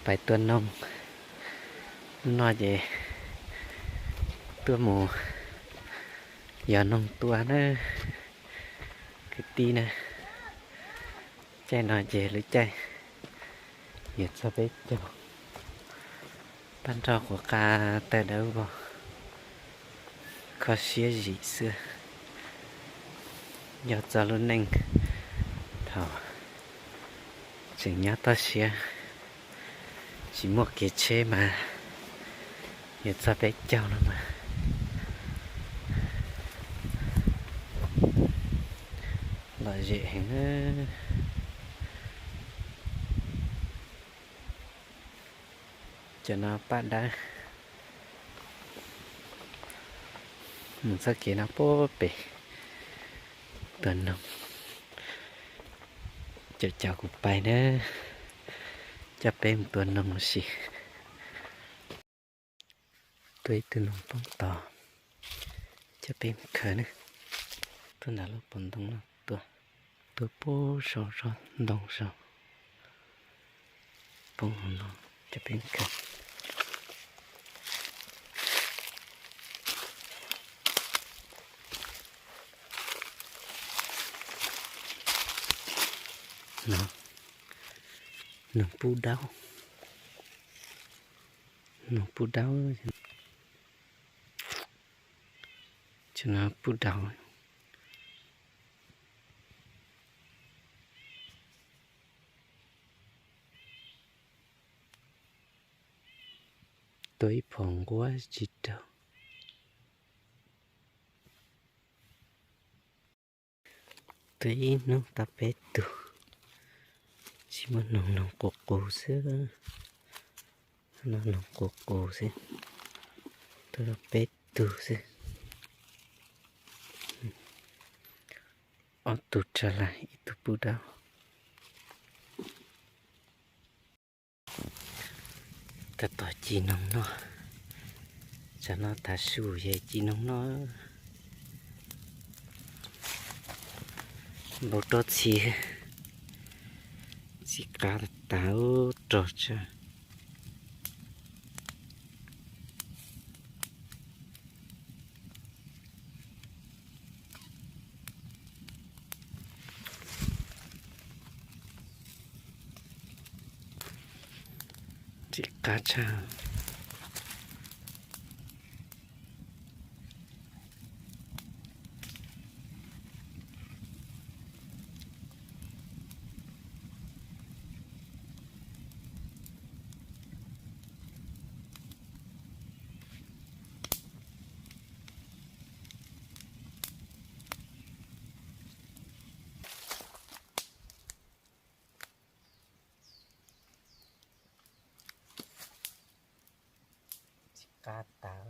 bài tuần nông nói về tua mù giờ nông tua nó cái tí nè chai nói về lấy chai nhiệt sao biết cho ban trò của ca tay đâu vào có xía gì xưa giờ cho luôn anh thảo chỉ nhớ ta xía chỉ một cái chế mà nhiệt sao biết cho nó mà là dễ nữa cho nó bạn đã mình sẽ kể nó bố bể tuần nông chào chào cục bài nữa cho bên tuần nông xì tôi tuần nông bóng tỏ cho bên khởi nữa tôi là lúc bóng đông nó tôi bố sổ sổ đông sổ bóng hồn nó cho bên khởi nó pu đau cho nó pu đau tôi phòng quá chỉ đâu tôi nó tập bé tụ chỉ muốn nồng cổ xưa nó nồng cổ xưa tôi tập bé tụ xưa ở tụ trở lại tụ bù đau ta tỏ chỉ nồng nó cho nó ta sủ về chỉ nồng nó bộ tốt chỉ cá táo trộn cho chỉ cá cha cá táo